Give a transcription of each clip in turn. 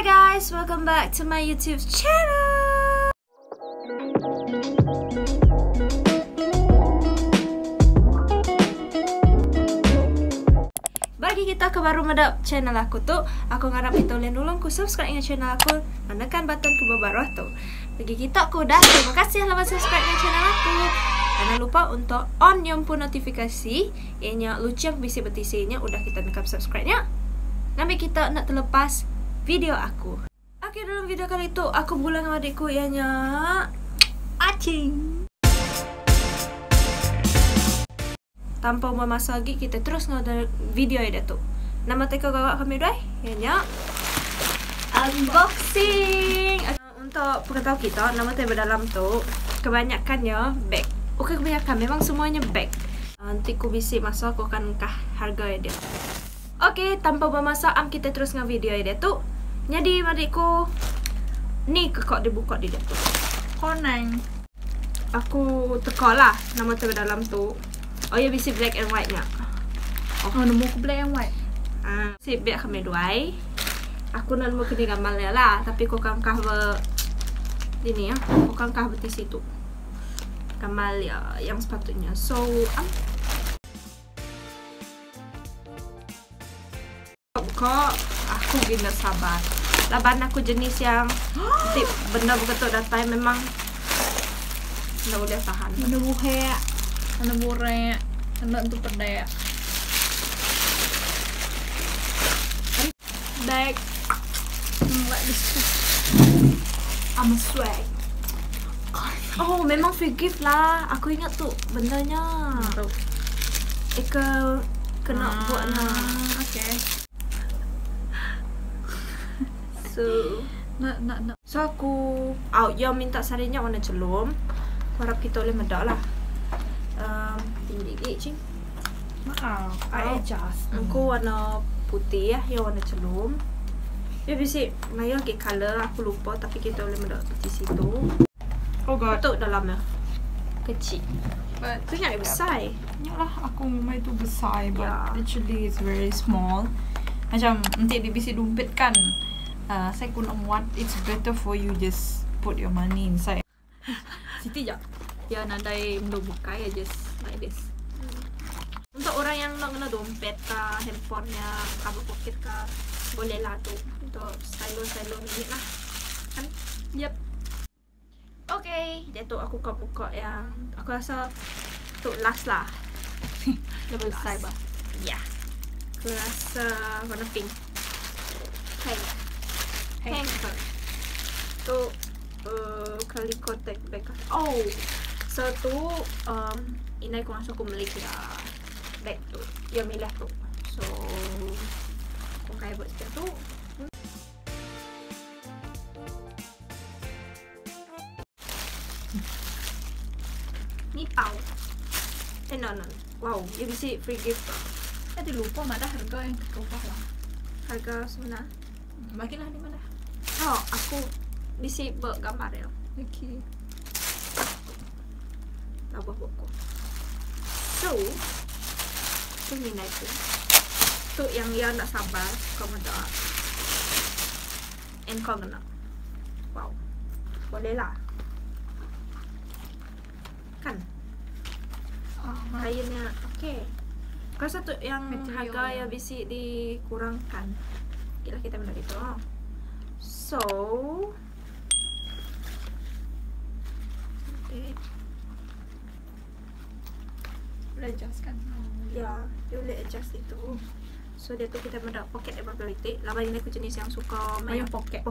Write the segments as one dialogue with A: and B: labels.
A: Hi guys, welcome back to my YouTube channel. Bagi kita ke baru medap channel aku tuh, aku ngarap itu kalian dulu ku subscribe dengan channel aku, menekan button ke bawah tuh. Bagi kita aku dah, terima kasih telah subscribe dengan channel aku. Jangan lupa untuk on nyampu notifikasi, ianya lucang bisi betisinya udah kita tekan subscribe-nya. Sampai kita nak terlepas video aku. Oke, dalam video kali itu aku bulan sama adikku ianya Acing. Tanpa memasak lagi, kita terus nonton video ini tuh. Nama teko gawak kami doi, ianya unboxing. Untuk pengetahuan kita, nama teko dalam tuh kebanyakannya bag. Oke, kebanyakan memang semuanya bag. Nanti ku bisi masuk aku akan kah harga dia. Oke, tanpa memasak kita terus nge video dia tuh. Jadi adikku nih kok dibuka di dia tuh. Koneng. Aku teka lah nama teko dalam tuh. Oh ya, bisi black and white nya.
B: Oh, nemu ke black and white.
A: Si biar kami duai. Aku nak nemu kini gambarnya lah, tapi kau kan kah ini ya, kau kan kah betis itu. Gambar ya, yang sepatutnya. So, buka, aku gina sabar. Laban aku jenis yang tip benda begitu datang memang nggak boleh tahan.
B: Benda buhe, benda bure, benda untuk perdaya.
A: Bag,
B: Like this.
A: I'm a swag. Oh, memang free gift lah. Aku ingat tuh bendanya. Eka kena buatnya.
B: Okay.
A: So aku yang minta sarinya warna celum. Harap kita boleh medak lah. Tinggi gigi cing.
B: Maaf, I adjust.
A: Aku warna putih ya, yang warna celum. Dia bisi mayo ke color aku lupa, tapi kita boleh medak di situ.
B: Oh god.
A: Betul dalamnya. Kecil.
B: But
A: Aku ingat dia besar.
B: yalah, aku memang itu besar, but
A: Yeah.
B: actually it's very small. Macam nanti dia bisa dompet kan. Saya guna muat. It's better for you just put your money inside. Siti je. Ya, nadai mendo buka ya, just like this.
A: Untuk orang yang nak kena dompet kah, handphonenya, cover pocket kah, boleh lah tu. Untuk stylo ni lah. Kan?
B: Yep.
A: Okay, dia tu aku buka yang aku rasa tu last lah.
B: Lebih besar bah.
A: Ya. Aku rasa warna pink. Pink. Tu calico tag bag. Oh, so tu inai ko masuk aku beli ya bag tu. Yang milih tu. So kung kaya buat siya tu. Ni pau. No. Wow, you bisa free gift pa.
B: Di lupa mana harga yang lupa lah.
A: Harga sebenar.
B: Makinlah di mana?
A: Oh, aku bisa buat gambar ya.
B: Okay.
A: Labah buku. So, tu minat tu. Tu yang dia nak sabar, kau dah. And kau kena. Wow. Boleh lah. Kan? Kayaknya okay. Kau satu yang
B: Material
A: harga
B: ya.
A: yang bisa dikurangkan. Kira kita benar itu. So, okay.
B: Boleh adjust kan?
A: Ya, dia boleh adjust itu. So dia tu kita mendapat pocket yang berkualitas. Lawan ini aku jenis yang suka main
B: pocket.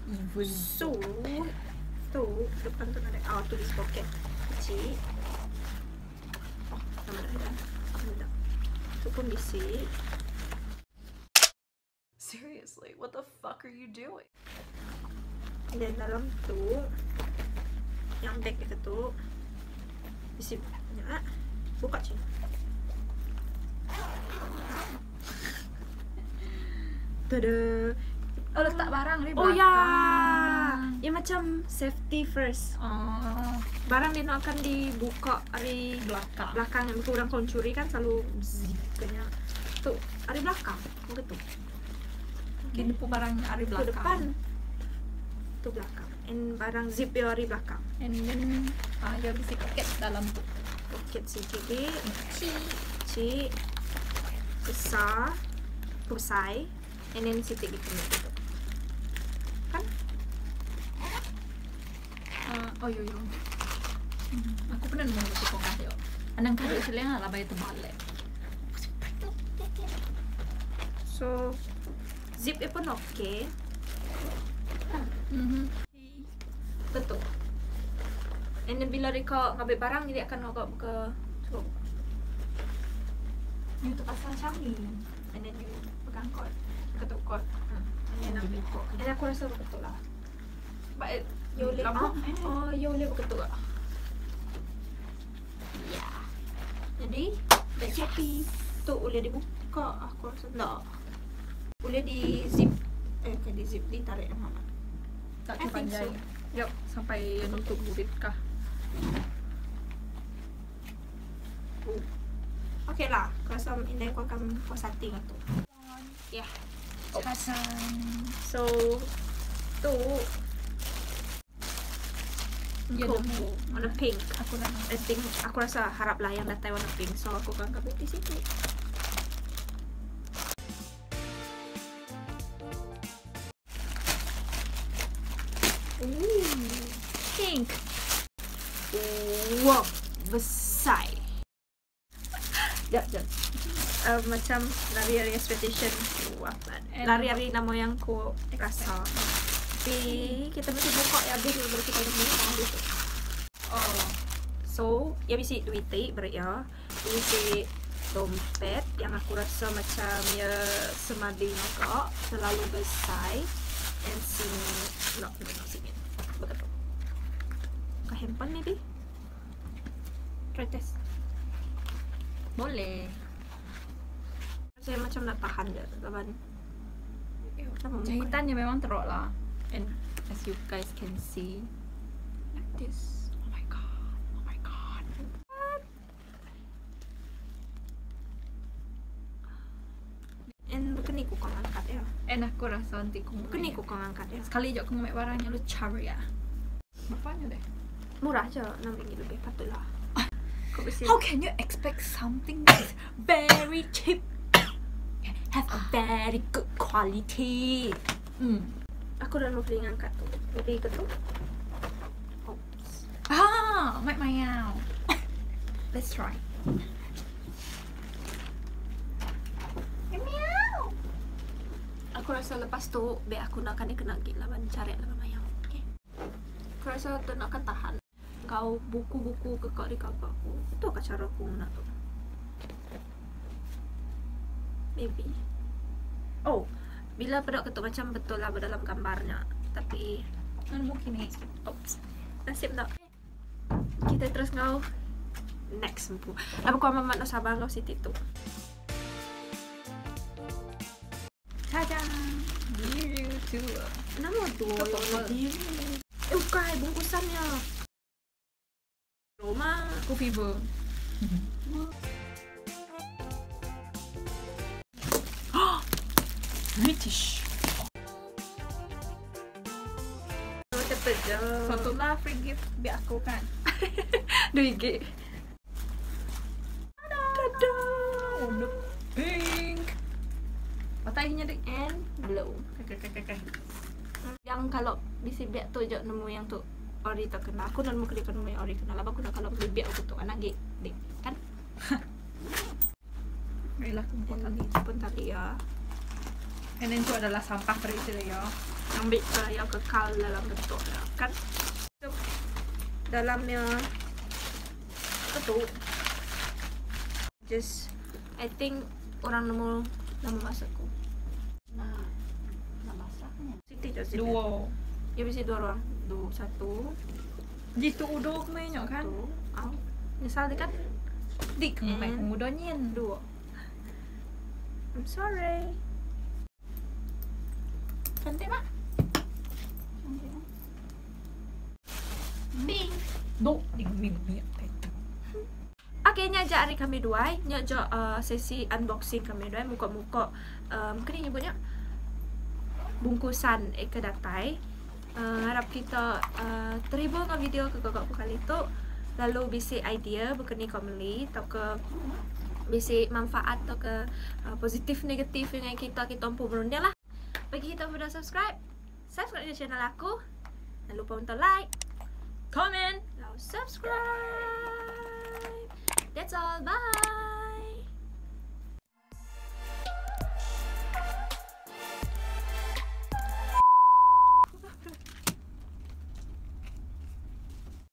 A: Evil. So tu depan tu ada tulis pocket kecil. Ada. Tu pun bisa.
B: Seriously, what the fuck are you doing?
A: Dan dalam tu yang bag itu tu bisa ya. Buka cik. Tada.
B: Oh, letak barang di
A: Oh
B: belakang.
A: ya. Ya macam safety first. Barang dia nak akan dibuka dari belakang yang orang kau curi kan selalu zip kena. Tu, dari belakang. Begitu.
B: Kini pun barang ari
A: Itu
B: belakang.
A: depan. Itu belakang. And barang zip yo ari belakang.
B: And then ya bisi poket dalam tu.
A: Poket sikit. Kecil. Besar. Pusai. And then sitik gitu. Kan?
B: Oh yo. Aku pernah nemu di pokas yo. Anang kado sila lah bayar terbalik.
A: So zip pun okay. Betul. And then bila kau ngambil barang dia akan kau buka so.
B: You tu pasal macam ni. And then you pegang kot, ketuk kot.
A: And then aku rasa betul lah. But you boleh
B: Lambung,
A: you boleh betul tak? Ya. Jadi that's happy. Tu boleh dibuka. Aku rasa tak. Boleh di zip. Kan di zip ditarik sama Mama.
B: Tak
A: I think
B: terpanjang.
A: so.
B: Yup, sampai nutup murid kah.
A: Okay lah. Kau rasa ini kau akan setting tu. Yeah. So tu
B: Ya,
A: kupu warna pink.
B: Aku nak.
A: I think aku rasa harap lah yang datang warna pink. So aku akan ambil di situ. Pink. Wow, besar. Jap. Macam lari-lari expectation. Lari-lari nama yang ku rasa. Tapi kita mesti buka ya habis baru kita buka gitu.
B: Oh.
A: So, ya bisi duit berat ya. Bisi dompet yang aku rasa macam ya semading kok, terlalu besar. And sini, no, sini. Betul. Kau handphone maybe? Try test.
B: Boleh.
A: Saya macam nak tahan je lawan.
B: Jahitannya memang teruk lah. And as you guys can see, like this. Oh my god.
A: And bukan ni ku kau angkat ya.
B: And aku rasa nanti aku
A: Bukan ni ku kau angkat ya.
B: sekali je aku ngambil barangnya lu cari ya. Berapanya deh?
A: Murah je, RM6 lebih patutlah. Kau besi.
B: How can you expect something that is very cheap have a very good quality?
A: Aku dah mau beli angkat tu. Lebih ke tu. Oops.
B: Make my out. Let's try.
A: Aku rasa lepas tu biar aku nak kena gila ban cari lah mayang. Okay. Aku rasa tu nak tahan. Kau buku-buku kekak di kakak aku. Itu kan cara aku nak tu. Maybe. Oh, bila pedok ketuk macam betul lah dalam gambarnya. Tapi
B: Mungkin ni.
A: oops. Nasib tak. Kita terus ngau next sempu. Apa kau mamat no sabar ngau situ tu.
B: Tada! YouTube.
A: Nama tu
B: Ketuk.
A: bukan bungkusannya. Roma.
B: Aku fever. British.
A: Cepet je.
B: Satu lah free gift biar aku kan.
A: RM2. Tada!
B: Warna pink. Matanya dek.
A: And blue.
B: Kakak.
A: Yang kalau bisi biak tu je nemu yang tu ori terkenal. Aku nak nemu kena nemu yang ori kenal. Aku nak kalau beli biak aku tu anak gig dik kan.
B: Inilah kumpul
A: And
B: tadi.
A: itu pun tadi ya.
B: And then itu adalah sampah dari itu ya.
A: Ambil ke yang kekal dalam bentuk kan. So, dalamnya itu just I think orang nemu nama masakku.
B: Nah masaknya.
A: Siti je sini.
B: Dua.
A: Ya bisa dua orang. Dua, satu.
B: Gitu udah kemana kan?
A: Satu. Au. Misal dia kan
B: Dik kemana
A: And
B: mudahnya.
A: dua. I'm sorry. Cantik mak. Bing.
B: Do ding ming ming.
A: Okay, nya je hari kami dua. Nya je sesi unboxing kami dua. Muka-muka. Mungkin ni nyebutnya bungkusan ke datai. Harap kita terhibur dengan video ke kakak kali tu. Lalu bisi idea berkenaan komedi atau ke bisi manfaat atau ke positif negatif dengan kita mampu berunding lah. Bagi kita sudah subscribe di channel aku. Jangan lupa untuk like, comment, lalu subscribe. That's all. Bye.